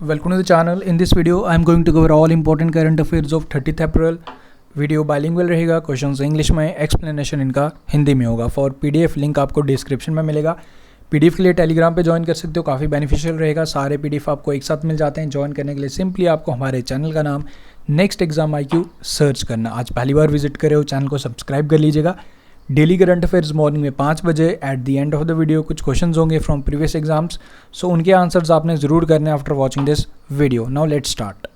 Welcome to the channel. In this video, I am going to cover all important current affairs of 30th April. Video bilingual रहेगा, questions English में, explanation इनका हिंदी में होगा. For PDF link आपको description में मिलेगा. PDF के लिए टेलीग्राम पे ज्वाइन कर सकते हो, काफ़ी बेनिफिशियल रहेगा. सारे पीडीएफ आपको एक साथ मिल जाते हैं. ज्वाइन करने के लिए सिंपली आपको हमारे चैनल का नाम नेक्स्ट एग्जाम IQ सर्च करना. आज पहली बार विजिट करे हो, चैनल को सब्सक्राइब कर लीजिएगा. डेली करंट अफेयर्स मॉर्निंग में 5 बजे. At the end of the video कुछ क्वेश्चंस होंगे फ्रॉम प्रीवियस एग्जाम्स, सो उनके आंसर्स आपने ज़रूर करने after watching this video. Now let's start.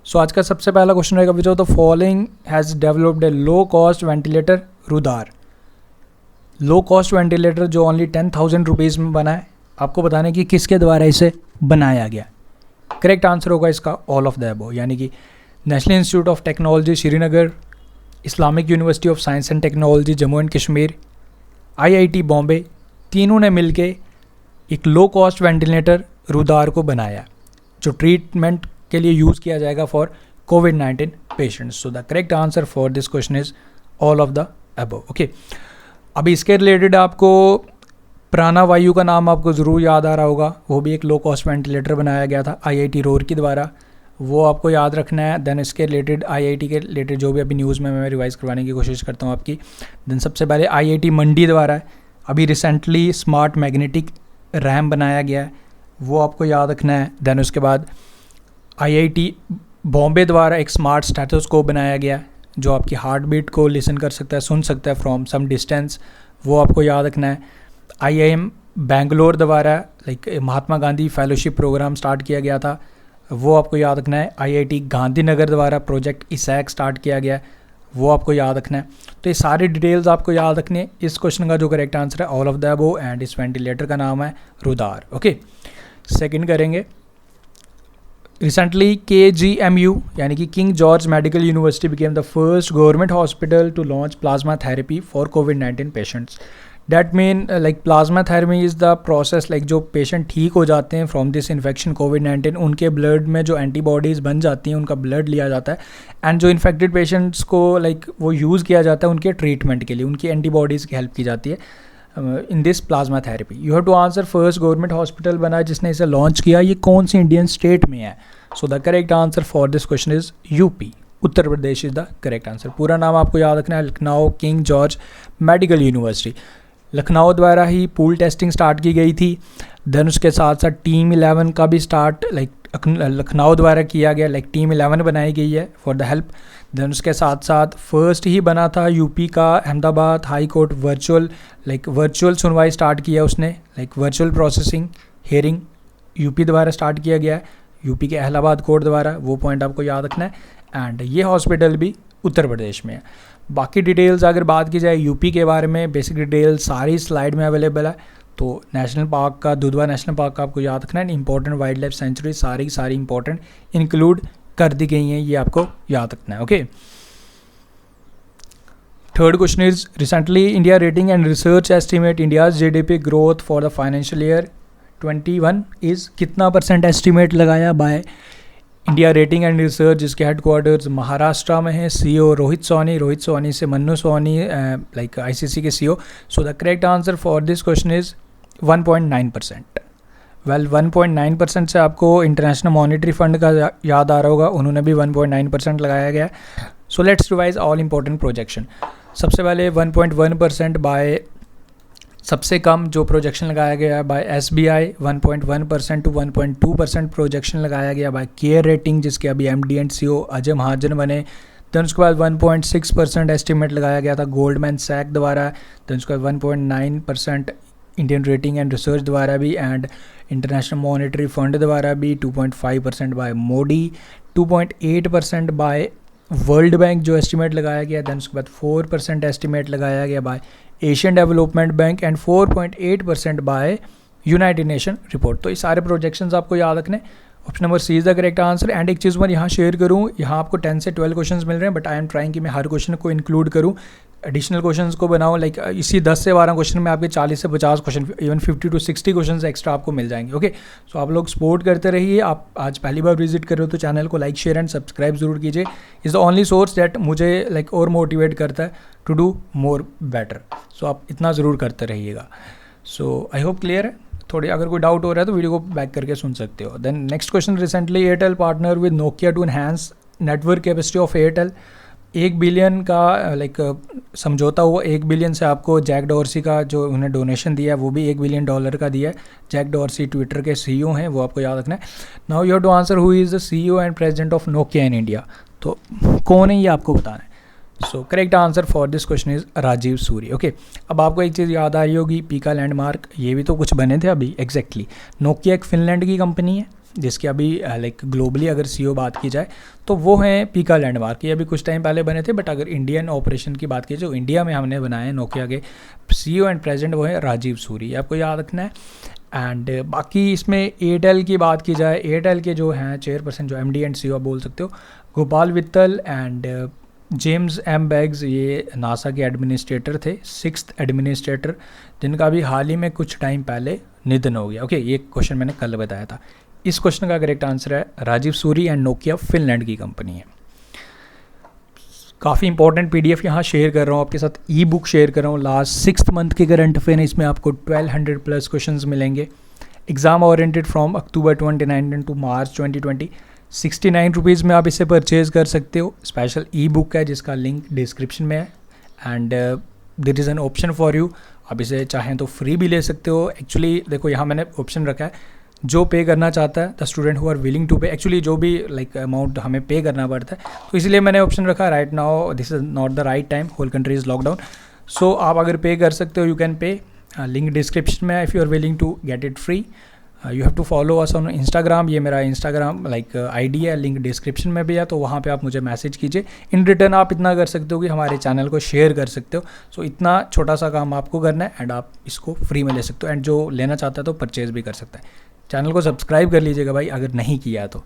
So आज का सबसे पहला क्वेश्चन रहेगा, which of the following has developed a low cost ventilator रुदार. लो कॉस्ट वेंटिलेटर जो ओनली 10,000 रुपीज़ में बना है, आपको बताने कि किसके द्वारा इसे बनाया गया. करेक्ट आंसर होगा इसका ऑल ऑफ द अबव, यानी कि national institute of technology Srinagar, Islamic university of science and technology Jammu and Kashmir, IIT Bombay, तीनों ने मिलके एक लो कॉस्ट वेंटिलेटर रुदार को बनाया जो ट्रीटमेंट के लिए यूज़ किया जाएगा फॉर कोविड-19 patients. So the correct answer for this question is all of the above. Okay, अभी इसके रिलेटेड आपको प्राणवायु का नाम आपको ज़रूर याद आ रहा होगा. वो भी एक लो कॉस्ट वेंटिलेटर बनाया गया था IIT रूड़की द्वारा, वो आपको याद रखना है. देन इसके रिलेटेड IIT के रिलेटेड जो भी अभी न्यूज़ में मैं रिवाइज़ करवाने की कोशिश करता हूँ आपकी. देन सबसे पहले IIT मंडी द्वारा अभी रिसेंटली स्मार्ट मैग्नेटिक रैम बनाया गया है, वो आपको याद रखना है. देन उसके बाद IIT बॉम्बे द्वारा एक स्मार्ट स्टेथोस्कोप बनाया गया है जो आपकी हार्ट बीट को लिसन कर सकता है, सुन सकता है फ्रॉम सम डिस्टेंस, वो आपको याद रखना है. IIM बेंगलोर द्वारा Mahatma Gandhi fellowship programme start किया गया था, वो आपको याद रखना है. IIT गांधीनगर द्वारा प्रोजेक्ट ISAC स्टार्ट किया गया है, वो आपको याद रखना है. तो ये सारी डिटेल्स आपको याद रखनी है. इस क्वेश्चन का जो करेक्ट आंसर है all of the above, and इस वेंटिलेटर का नाम है रुदार. ओके, सेकंड करेंगे. रिसेंटली KGMU यानी कि King George Medical University became the first government hospital to launch plasma therapy for कोविड-19 patients. That mean plasma therapy is the process जो पेशेंट ठीक हो जाते हैं फ्रॉम दिस इन्फेक्शन कोविड-19, उनके ब्लड में जो एंटीबॉडीज़ बन जाती हैं, उनका ब्लड लिया जाता है, एंड जो इन्फेक्टेड पेशेंट्स को वो यूज़ किया जाता है उनके ट्रीटमेंट के लिए, उनकी एंटीबॉडीज़ की हेल्प की जाती है in this plasma therapy. You have to answer. First government hospital बना है जिसने इसे लॉन्च किया, ये कौन सी इंडियन स्टेट में है? So the correct answer for this question is UP, Uttar Pradesh is the correct answer. पूरा नाम आपको याद रखना है, Lucknow king George Medical university. Lucknow द्वारा ही पूल टेस्टिंग स्टार्ट की गई थी. देन उसके साथ साथ टीम 11 का भी स्टार्ट लखनऊ द्वारा किया गया, टीम 11 बनाई गई है फॉर द हेल्प. देन उसके साथ साथ फर्स्ट ही बना था UP का अहमदाबाद हाई कोर्ट वर्चुअल सुनवाई स्टार्ट किया उसने, वर्चुअल प्रोसेसिंग हियरिंग UP द्वारा स्टार्ट किया गया है, UP के इलाहाबाद कोर्ट द्वारा, वो पॉइंट आपको याद रखना है. एंड ये हॉस्पिटल भी उत्तर प्रदेश में है. बाकी डिटेल्स अगर बात की जाए UP के बारे में, बेसिक डिटेल्स सारी स्लाइड में अवेलेबल है. तो नेशनल पार्क का, दुधवा नेशनल पार्क का आपको याद रखना है. इंपॉर्टेंट वाइल्ड लाइफ सेंचुरी सारी इंपॉर्टेंट इंक्लूड कर दी गई हैं, ये आपको याद रखना है. Okay, third question is, recently India rating and research estimate India's GDP growth for the financial year 21 is कितना % एस्टिमेट लगाया by India rating and research, जिसके हेडक्वार्टर्स महाराष्ट्र में है. CEO रोहित सोनी से मन्नू सोनी ICC के CEO. So the correct answer for this question is 1.9%. 1.9% से आपको international monetary fund का याद आ रहा होगा, उन्होंने भी 1.9% लगाया गया. So let's revise all important projection. सबसे पहले 1.1% बाय, सबसे कम जो प्रोजेक्शन लगाया गया है बाय SBI, 1.1% to 1.2% प्रोजेक्शन लगाया गया बाय केयर रेटिंग, जिसके अभी MD and CEO Ajay Mahajan बने. देन उसके बाद 1.6% एस्टिमेट लगाया गया था गोल्डमैन सैक द्वारा. देन उसके बाद 1.9% इंडियन रेटिंग एंड रिसर्च द्वारा भी, एंड इंटरनेशनल मॉनेटरी फंड द्वारा भी. 2.5% by Moody, 2.8% by World Bank जो एस्टिमेट लगाया गया. देन उसके बाद 4% एस्टिमेट लगाया गया by Asian Development Bank, and 4.8% by United Nation report. तो ये सारे प्रोजेक्शंस आपको याद रखने. Option number C is the correct answer. And एक चीज़ मैं यहाँ शेयर करूँ, यहाँ आपको 10 से 12 क्वेश्चंस मिल रहे हैं, बट आई एम ट्राइंग कि मैं हर क्वेश्चन को इंक्लूड करूँ, एडिशनल क्वेश्चंस को बनाऊँ. इसी 10 से 12 क्वेश्चन में आपके 40 से 50 question, even 50 to 60 question extra आपको मिल जाएंगे. ओके, सो आप लोग सपोर्ट करते रहिए. आप आज पहली बार विजिट कर रहे हो तो चैनल को लाइक शेयर एंड सब्सक्राइब जरूर कीजिए. Is the only source that मुझे और मोटिवेट करता है टू डू मोर बेटर. सो आप इतना ज़रूर करते रहिएगा. सो आई होप क्लियर है. थोड़ी अगर कोई डाउट हो रहा है तो वीडियो को बैक करके सुन सकते हो. Then next question, recently Airtel partner with Nokia to enhance network capacity of Airtel. 1 billion का लाइक समझौता हुआ. 1 बिलियन से आपको जैक डॉर्सी का जो उन्हें डोनेशन दिया है वो भी $1 बिलियन का दिया है. जैक डॉर्सी ट्विटर के सीईओ हैं, वो आपको याद रखना है. Now you have to answer who is the CEO and president of Nokia in India. तो कौन है ये आपको बताना है. So correct answer for this question is Rajeev Suri. Okay, अब आपको एक चीज़ याद आ रही होगी, पीका लैंडमार्क, ये भी तो कुछ बने थे अभी. एग्जैक्टली नोकिया एक फिनलैंड की कंपनी है जिसके अभी लाइक ग्लोबली अगर सीईओ बात की जाए तो वो हैं पीका लैंडमार्क. ये अभी कुछ टाइम पहले बने थे, बट अगर इंडियन ऑपरेशन की बात की जाए जो इंडिया में हमने बनाए हैं नोकिया के, सीईओ एंड प्रेसिडेंट वो है राजीव सूरी. आपको याद रखना है. एंड बाकी इसमें एयरटेल की बात की जाए, एयरटेल के जो हैं चेयरपर्सन, जो एमडी एंड सीईओ बोल सकते हो, Gopal Vittal and James M Beggs, ये नासा के एडमिनिस्ट्रेटर थे, 6th एडमिनिस्ट्रेटर, जिनका भी हाल ही में कुछ टाइम पहले निधन हो गया. ओके, ये क्वेश्चन मैंने कल बताया था. इस क्वेश्चन का करेक्ट आंसर है Rajeev Suri and Nokia Finland की कंपनी है. काफ़ी इंपॉर्टेंट पीडीएफ यहाँ शेयर कर रहा हूँ आपके साथ, ई बुक शेयर कर रहा हूँ. लास्ट 6th मंथ के करंट अफेयर, इसमें आपको 1200 प्लस क्वेश्चंस मिलेंगे. Exam oriented from October 2019 to March 2020. 69 rupees में आप इसे परचेज़ कर सकते हो. स्पेशल ई बुक है जिसका लिंक डिस्क्रिप्शन में है. And there is an option for you, आप इसे चाहें तो फ्री भी ले सकते हो. एक्चुअली देखो यहाँ मैंने ऑप्शन रखा है, जो पे करना चाहता है, the student who are willing to pay, actually जो भी लाइक अमाउंट हमें पे करना पड़ता है, तो इसलिए मैंने ऑप्शन रखा. Right now this is not the right time, whole country is lockdown. So आप अगर पे कर सकते हो, you can pay. Link description में है. If you are willing to get it free, you have to follow us on Instagram. ये मेरा Instagram like ID है, लिंक डिस्क्रिप्शन में भी है, तो वहाँ पे आप मुझे मैसेज कीजिए. इन रिटर्न आप इतना कर सकते हो कि हमारे चैनल को शेयर कर सकते हो. सो इतना छोटा सा काम आपको करना है एंड आप इसको फ्री में ले सकते हो. एंड जो लेना चाहता है तो परचेज़ भी कर सकता है. चैनल को सब्सक्राइब कर लीजिएगा भाई अगर नहीं किया है तो.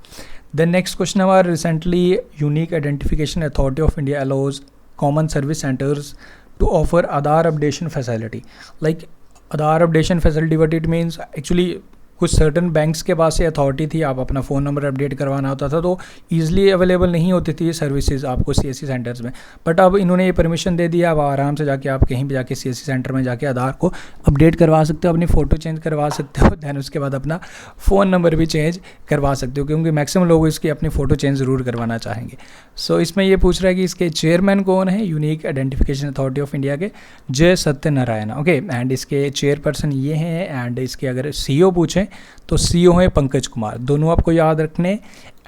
देन नेक्स्ट क्वेश्चन हमारा, recently Unique Identification Authority of India allows common service centres to offer Aadhaar updation facility. Like Aadhaar updation facility, what it means, actually कुछ सर्टन बैंक्स के पास ये अथॉरिटी थी, आप अपना फ़ोन नंबर अपडेट करवाना होता था तो ईजिली अवेलेबल नहीं होती थी ये सर्विसेज आपको सीएससी सेंटर्स में. बट अब इन्होंने ये परमिशन दे दिया, अब आराम से जाके आप कहीं भी जाके सीएससी सेंटर में जाके आधार को अपडेट करवा सकते हो, अपनी फ़ोटो चेंज करवा सकते हो, दैन उसके बाद अपना फ़ोन नंबर भी चेंज करवा सकते हो, क्योंकि मैक्सिमम लोग इसकी अपनी फ़ोटो चेंज ज़रूर करवाना चाहेंगे. सो इसमें ये पूछ रहा है कि इसके चेयरमैन कौन है, unique Identification Authority of India के, जय सत्यनारायण. ओके, एंड इसके चेयरपर्सन ये हैं. एंड इसके अगर सीईओ पूछें तो सीईओ है पंकज कुमार. दोनों आपको याद रखने.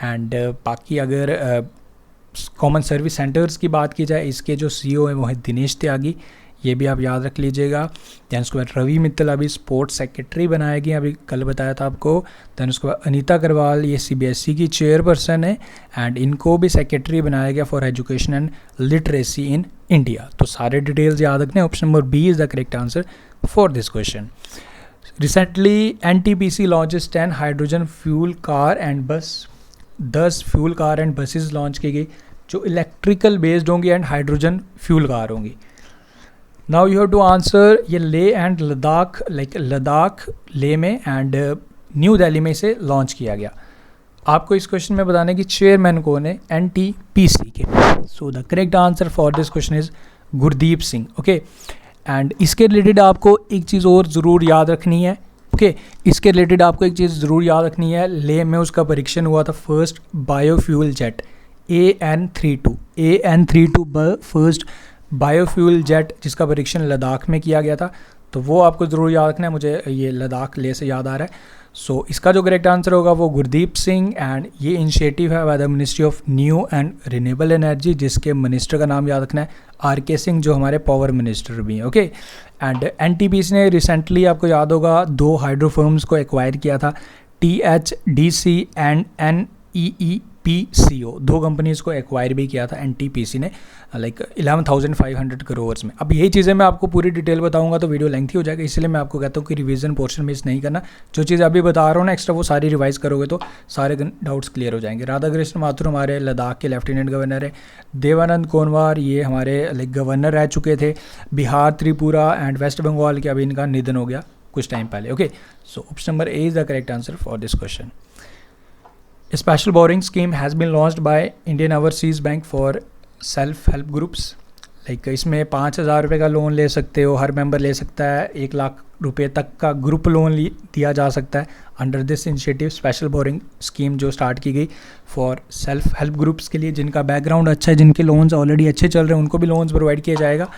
एंड बाकी अगर कॉमन सर्विस सेंटर्स की बात की जाए, इसके जो सीईओ है वो है दिनेश त्यागी, ये भी आप याद रख लीजिएगा. दैन उसके बाद रवि मित्तल अभी स्पोर्ट्स सेक्रेटरी बनाए गए, अभी कल बताया था आपको. दैन उसके बाद अनीता अग्रवाल, ये सीबीएसई की चेयरपर्सन है एंड इनको भी सेक्रेटरी बनाया गया for education and literacy in India. तो सारे डिटेल्स याद रखने. Option number B is the correct answer for this question. Recently, NTPC launches 10 hydrogen fuel car and bus. 10 fuel car and buses launch की गई जो electrical based होंगी and hydrogen fuel car होंगी. Now you have to answer. ये ले and Ladakh, like Ladakh ले में and new Delhi में इसे लॉन्च किया गया. आपको इस क्वेश्चन में बताने की चेयरमैन कौन है NTPC के. So the correct answer for this question is Gurdeep Singh. Okay, and इसके रिलेटेड आपको एक चीज़ और ज़रूर याद रखनी है. ओके, इसके रिलेटेड आपको एक चीज़ ज़रूर याद रखनी है. ले में उसका परीक्षण हुआ था first biofuel jet AN32 first biofuel jet, जिसका परीक्षण लद्दाख में किया गया था. तो वो आपको ज़रूर याद रखना है. मुझे ये लद्दाख ले से याद आ रहा है. सो इसका जो करेक्ट आंसर होगा वो गुरदीप सिंह. एंड ये इनिशिएटिव है by the ministry of new and renewable energy, जिसके मिनिस्टर का नाम याद रखना है RK सिंह, जो हमारे पावर मिनिस्टर भी हैं. ओके, एंड NTPC ने रिसेंटली, आपको याद होगा, 2 हाइड्रो फर्म्स को एक्वायर किया था, THDC एंड NEEPCO. 2 कंपनीज़ को एक्वायर भी किया था NTPC ने, लाइक 11,500 करोड़ में. अब यही चीज़ें मैं आपको पूरी डिटेल बताऊंगा तो वीडियो लेंथी हो जाएगा, इसलिए मैं आपको कहता हूँ कि रिवीजन पोर्शन मिस नहीं करना. जो चीज़ अभी बता रहा हूँ ना एक्स्ट्रा, वो सारी रिवाइज करोगे तो सारे डाउट्स क्लियर हो जाएंगे. राधा कृष्ण माथुर हमारे लद्दाख के लेफ्टिनेंट गवर्नर है. देवानंद कोनवार, ये हमारे लाइक गवर्नर रह चुके थे बिहार, त्रिपुरा एंड वेस्ट बंगाल के. अभी इनका निधन हो गया कुछ टाइम पहले. Okay, so option number A is the correct answer for this question. A special borrowing scheme has been launched by Indian Overseas Bank for self-help groups. Like इसमें 5,000 रुपये का लोन ले सकते हो, हर मेंबर ले सकता है. 1 लाख रुपये तक का ग्रुप लोन दिया जा सकता है under this initiative. Special boring scheme जो स्टार्ट की गई फॉर सेल्फ हेल्प ग्रुप्स के लिए, जिनका बैकग्राउंड अच्छा है, जिनके लोन्स ऑलरेडी अच्छे चल रहे हैं, उनको भी लोन्स प्रोवाइड किया जाएगा।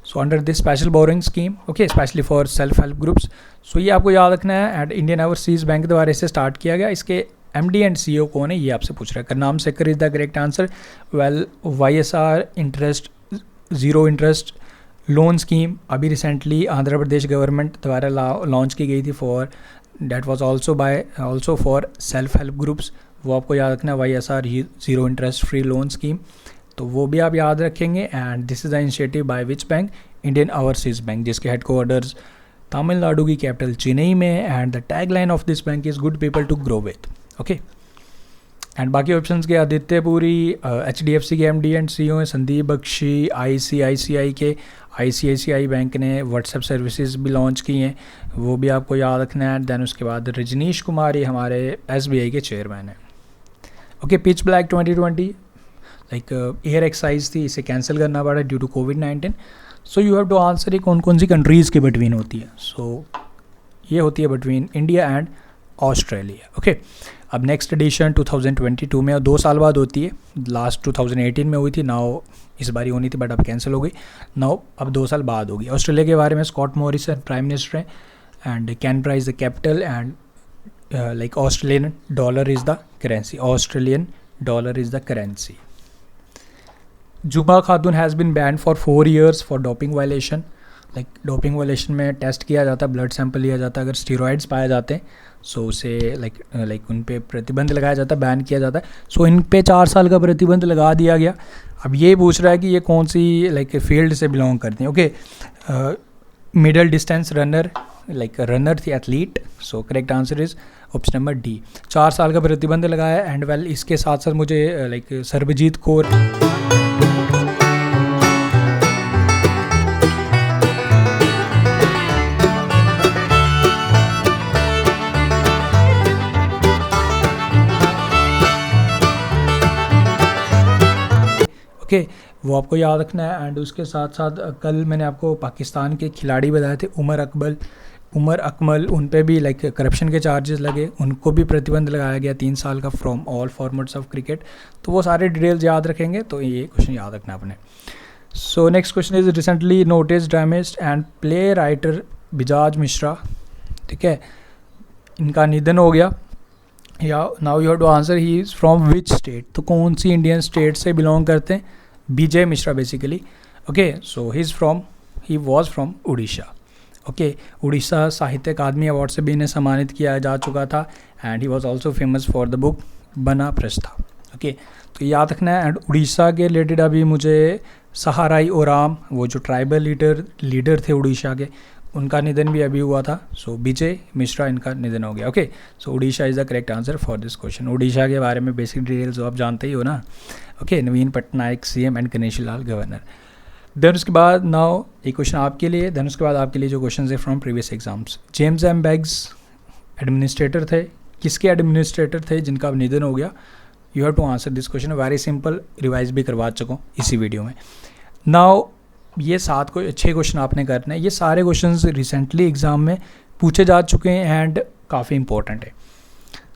So under this special boring scheme, okay, specially for self help groups. So ये आपको याद रखना है। एंड इंडियन ओवरसीज़ बैंक द्वारा इसे स्टार्ट किया गया। इसके MD एंड CEO कौन है, ये आपसे पूछ रहा है। Karnam Sekar is the correct answer. Well, YSR interest, zero interest loan scheme अभी रिसेंटली आंध्र प्रदेश गवर्नमेंट द्वारा लॉन्च की गई थी for debt was also for self help groups. वो आपको याद रखना है, YSR zero interest free loan scheme, तो वो भी आप याद रखेंगे। And this is the initiative by which bank, Indian Overseas Bank, जिसके हेडक्वार्टर्स तमिलनाडु की कैपिटल चेन्नई में। And the tag line of this bank is good people to grow with, okay. And बाकी ऑप्शंस के आदित्य पुरी, HDFC के MD एंड CEO हैं Sandeep Bakhshi, ICICI bank ने WhatsApp services भी launch की हैं, वो भी आपको याद रखना है। दैन उसके बाद रजनीश कुमार ये हमारे SBI के चेयरमैन हैं, okay. Pitch Black 2020 like air exercise थी, इसे कैंसिल करना पड़ा due to COVID-19। So you have to answer ये कौन कौन सी कंट्रीज़ के बिटवीन होती है। सो ये होती है between India and Australia, okay. अब नेक्स्ट एडिशन 2022 में, और 2 साल बाद होती है। लास्ट 2018 में हुई थी, नाउ इस बारी होनी थी बट अब कैंसिल हो गई। नाउ अब 2 साल बाद होगी। ऑस्ट्रेलिया के बारे में स्कॉट मॉरिसन प्राइम मिनिस्टर हैं। And Canberra is the capital. And like Australian dollar is the currency, Australian dollar is the currency. जुबा खातून has been ban for 4 years for doping violation. Like doping violation में test किया जाता है, blood sample लिया जाता है, अगर steroids पाए जाते हैं सो उसे लाइक उन पे प्रतिबंध लगाया जाता है, बैन किया जाता है। सो इन पे 4 साल का प्रतिबंध लगा दिया गया। अब ये पूछ रहा है कि ये कौन सी लाइक फील्ड से बिलोंग करती हैं, okay. Middle distance runner, like runner थी, athlete. So correct answer is option number D, 4 साल का प्रतिबंध लगाया। एंड वेल, इसके साथ साथ मुझे लाइक सर्बजीत कौर, वो आपको याद रखना है। एंड उसके साथ साथ कल मैंने आपको पाकिस्तान के खिलाड़ी बताए थे, उमर अकमल, उन पे भी लाइक करप्शन के चार्जेस लगे, उनको भी प्रतिबंध लगाया गया 3 साल का from all formats of cricket. तो वो सारे डिटेल्स याद रखेंगे, तो ये क्वेश्चन याद रखना आपने। So next question is recently notice damaged and play writer Bijay Mishra, ठीक है, इनका निधन हो गया। या now you have to answer he is from which state, तो कौन सी इंडियन स्टेट से बिलोंग करते हैं, BJ Mishra basically, okay. So he was from Orissa, okay. Orissa Sahitya Akademi award से भी इन्हें सम्मानित किया जा चुका था। And he was also famous for the book बना प्रस्था, ओके। तो याद रखना है। एंड उड़ीसा के रिलेटेड अभी मुझे सहाराई ओराम, वो जो ट्राइबल लीडर थे उड़ीसा के, उनका निधन भी अभी हुआ था। सो BJ मिश्रा इनका निधन हो गया, okay. So Orissa is the correct answer for this question. Orissa के बारे में बेसिक डिटेल्स आप जानते ही हो ना, okay. Naveen Patnaik CM and Ganesh Lal governor. Then उसके बाद नाउ एक क्वेश्चन आपके लिए, देन उसके बाद आपके लिए जो क्वेश्चन है from previous exams. James M. Beggs administrator थे, किसके एडमिनिस्ट्रेटर थे जिनका निधन हो गया। You have to answer this question, very simple, revise भी करवा चुका हूँ इसी वीडियो में। नाउ ये 6 क्वेश्चन आपने करने हैं। ये सारे क्वेश्चन रिसेंटली एग्ज़ाम में पूछे जा चुके हैं एंड काफ़ी इंपॉर्टेंट है।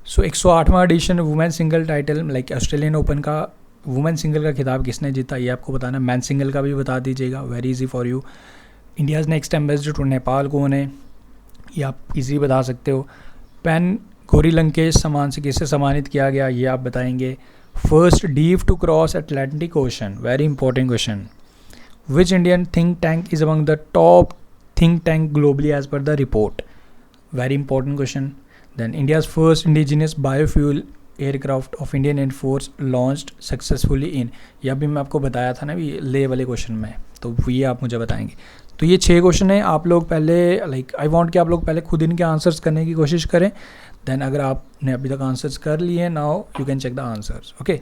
सो 108वां edition women single title, like Australian Open का वुमेन सिंगल का खिताब किसने जीता, ये आपको बताना। मैन सिंगल का भी बता दीजिएगा, very easy for you. India's next ambassador to Nepal कौन है, ये आप इजी बता सकते हो। पेन गौरी लंकेश सम्मान से किसे सम्मानित किया गया, ये आप बताएंगे। First deaf to cross Atlantic Ocean, very important question. Which Indian think tank is among the top think tank globally as per the report? Very important question. Then India's first indigenous biofuel aircraft of Indian Air Force launched successfully in, यह भी मैं आपको बताया था ना भी ले वाले क्वेश्चन में, तो ये आप मुझे बताएंगे। तो ये 6 क्वेश्चन है। आप लोग पहले लाइक आई वांट कि आप लोग पहले खुद इनके आंसर्स करने की कोशिश करें। देन अगर आपने अभी तक आंसर्स कर लिए हैं, now you can check the answers, okay.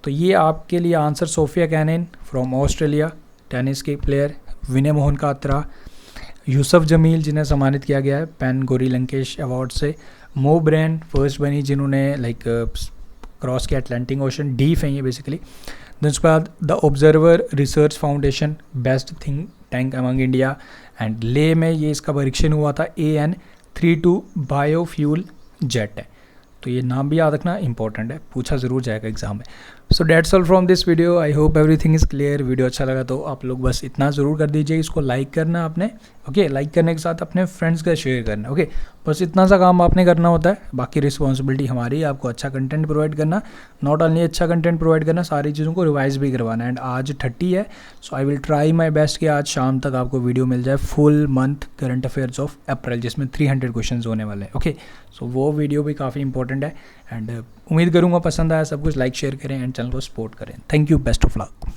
तो ये आपके लिए answer Sofia Kenin from Australia, tennis के प्लेयर। विनय मोहन कात्रा, यूसुफ जमील जिन्हें सम्मानित किया गया है पेन गौरी लंकेश अवार्ड से। मो ब्रेन फर्स्ट बनी जिन्होंने लाइक क्रॉस किया अटलांटिक ओशन, डीफ है ये बेसिकली। देन उसके बाद the observer research foundation best think tank among India. And ले में ये इसका परीक्षण हुआ था AN32 बायोफ्यूल जेट है, तो ये नाम भी याद रखना इंपॉर्टेंट है, पूछा ज़रूर जाएगा एग्जाम में। So that's all from this video, I hope everything is clear. Video अच्छा लगा तो आप लोग बस इतना ज़रूर कर दीजिए, इसको लाइक करना आपने, ओके लाइक करने के साथ अपने फ्रेंड्स का शेयर करना, ओके बस इतना सा काम आपने करना होता है, बाकी रिस्पॉन्सिबिलिटी हमारी है आपको अच्छा कंटेंट प्रोवाइड करना, नॉट ओनली अच्छा कंटेंट प्रोवाइड करना, सारी चीज़ों को रिवाइज भी करवाना। एंड आज 30 है, so I will try my best कि आज शाम तक आपको वीडियो मिल जाए full month current affairs of April, जिसमें 300 क्वेश्चन होने वाले हैं, ओके सो वो वीडियो भी काफ़ी इंपॉर्टेंट है। एंड उम्मीद करूँगा पसंद आया सब कुछ, लाइक शेयर करें एंड चैनल को सपोर्ट करें। Thank you, best of luck.